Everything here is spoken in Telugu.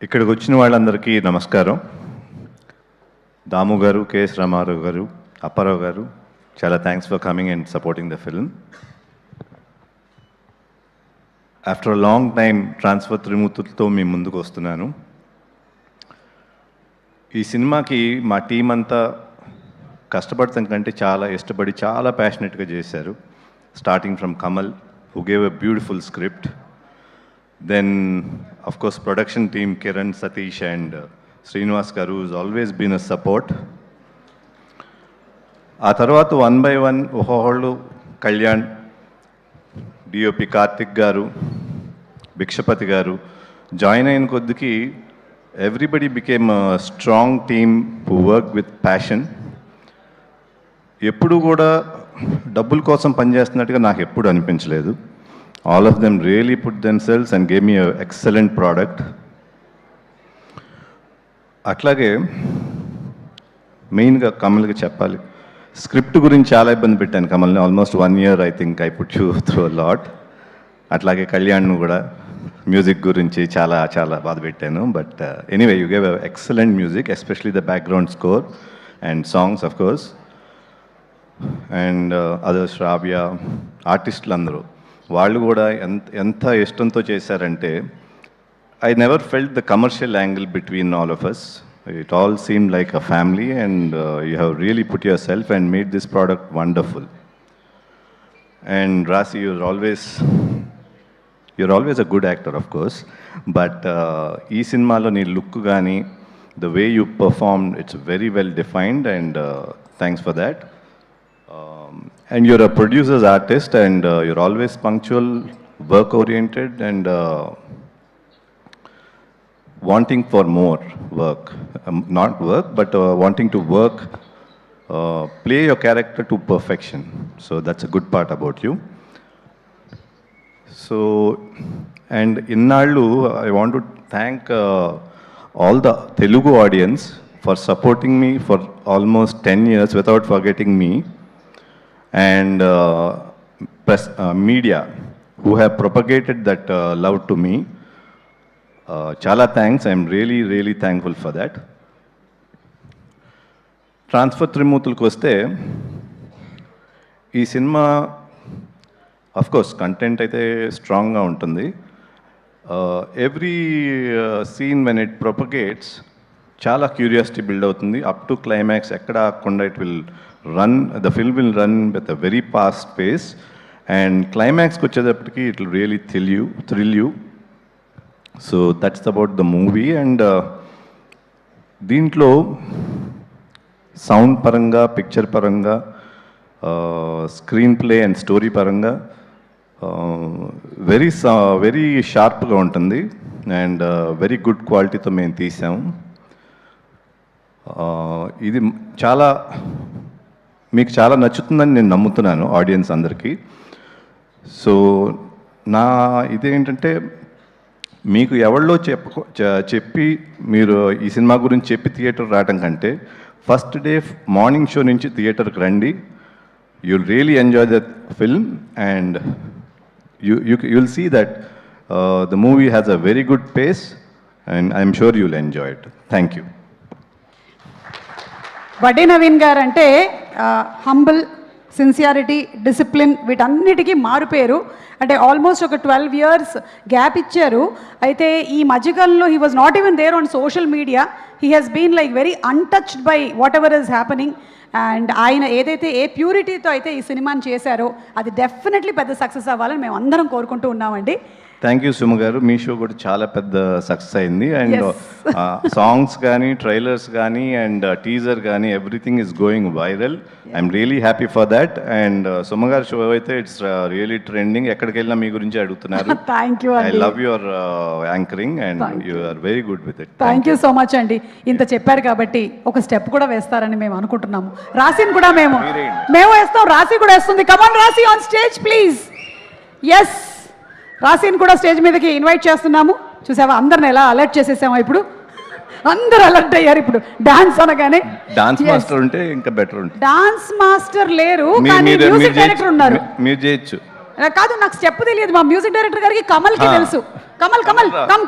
ఇక్కడికి వచ్చిన వాళ్ళందరికీ నమస్కారం. దాము గారు, కెఎస్ రామారావు గారు, అప్పారావు గారు, చాలా thanks for coming and supporting the film. After a long time transfer త్రిమూర్తులతో మీ ముందుకు వస్తున్నాను. ఈ సినిమాకి మా టీం అంతా కష్టపడతాం కంటే చాలా ఇష్టపడి చాలా ప్యాషనెట్గా చేశారు. Starting from Kamal, who gave a beautiful script. Then, of course, production team, Kiran, Satish and Srinivas garu has always been a support. ఆ తర్వాత 1 by 1 ఒకళ్ళు కళ్యాణ్, డిఓపి కార్తిక్ గారు, భిక్షపతి గారు జాయిన్ అయిన కొద్దికి everybody became strong team who work with passion. ఎప్పుడు కూడా డబ్బుల కోసం పనిచేస్తున్నట్టుగా నాకు ఎప్పుడు అనిపించలేదు. All of them really put themselves and gave me an excellent product. అట్లాగే మెయిన్గా కమల్కి చెప్పాలి, స్క్రిప్ట్ గురించి చాలా ఇబ్బంది పెట్టాను కమల్ని. Almost 1 year I think I put you through a lot. అట్లాగే కళ్యాణ్ను కూడా మ్యూజిక్ గురించి చాలా చాలా బాధ పెట్టాను. But anyway, you gave excellent music, especially the background score and songs of course. And other Shravya, ఆర్టిస్టులు అందరూ వాళ్ళు కూడా ఎంత ఇష్టంతో చేశారంటే I never felt the commercial angle between all of us. It all seem like a family and you have really put your self and made this product wonderful. And రాసి, you're always a good actor, of course, but ఈ సినిమాలో నీ లుక్ కానీ the way you performed, it's very well defined and thanks for that. And you're a producer's artist and you're always punctual, work-oriented and wanting for more work. Not work, but wanting to work, play your character to perfection. So that's a good part about you. So, and innallu, I want to thank all the Telugu audience for supporting me for almost 10 years without forgetting me. And press media who have propagated that love to me. Chala thanks. I am really thankful for that. Transfer త్రిమూర్తులకు వస్తే ఈ సినిమా అఫ్ కోర్స్ కంటెంట్ అయితే స్ట్రాంగ్గా ఉంటుంది. Every scene when it propagates చాలా క్యూరియాసిటీ బిల్డ్ అవుతుంది. అప్ టు క్లైమాక్స్ ఎక్కడ ఆగకుండా it will run, the film will run with a very fast pace, and climax ku vachedaptiki it will really thrill you. So that's about the movie. And deentlo sound paranga, picture paranga, screenplay and story paranga very sharp ga untundi and very good quality tho మేము తీసాము. ఇది చాలా మీకు చాలా నచ్చుతుందని నేను నమ్ముతున్నాను, ఆడియన్స్ అందరికీ. సో నా ఇదేంటంటే, మీకు ఎవరిలో చెప్పి మీరు ఈ సినిమా గురించి చెప్పి థియేటర్ రావటం కంటే ఫస్ట్ డే మార్నింగ్ షో నుంచి థియేటర్కి రండి. You'll really enjoy the film and you'll see that the movie has a very good pace and I'm sure you'll enjoy it. Thank you. Vadde Naveen గారు అంటే హంబుల్, సిన్సియారిటీ, డిసిప్లిన్ వీటన్నిటికీ మారుపేరు. అంటే ఆల్మోస్ట్ ఒక 12 years గ్యాప్ ఇచ్చారు. అయితే ఈ మధ్యకాలంలో he was not even there on social media. He has been like very untouched by whatever is happening. And ఆయన ఏదైతే ఏ ప్యూరిటీతో అయితే ఈ సినిమాని చేశారో అది డెఫినెట్లీ పెద్ద సక్సెస్ అవ్వాలని మేము అందరం కోరుకుంటూ ఉన్నామండి. థ్యాంక్ యూ సుమ గారు. మీ షో కూడా చాలా పెద్ద సక్సెస్ అయింది. అండ్ సాంగ్స్ కానీ, ట్రైలర్స్ కానీ అండ్ టీజర్ కానీ everything is going viral. I'm really happy for that. And Suma గారి షో అయితే ఇట్స్ రియలీ ట్రెండింగ్. ఎక్కడికి వెళ్ళినా మీ గురించి అడుగుతున్నారు. Thank you. I love your anchoring and you are very good with it. Thank you so much అండి. ఇంత చెప్పారు కాబట్టి ఒక స్టెప్ కూడా వేస్తారని మేము అనుకుంటున్నాము. రాసిని కూడా మేము వేస్తాం, రాసి కూడా వేస్తుంది. కమాన్ రాసి, ఆన్ స్టేజ్ ప్లీజ్. ఎస్, రాసిని కూడా స్టేజ్ మీదకి ఇన్వైట్ చేస్తున్నాము. చూసావా, అందరిని ఎలా అలర్ట్ చేసేసామా? ఇప్పుడు అందరూ అలర్ట్ అయ్యారు. ఇప్పుడు డాన్స్ అనగానే డాన్స్ మాస్టర్ ఉంటే ఇంకా బెటర్ ఉంటుంది. డాన్స్ మాస్టర్ లేరు, కానీ మ్యూజిక్ డైరెక్టర్ ఉన్నారు. మీరు చేయొచ్చు. కాదు, నాకు స్టెప్ తెలియదు. మా మ్యూజిక్ డైరెక్టర్ గారికి కమల్కి తెలుసు. Kamal come come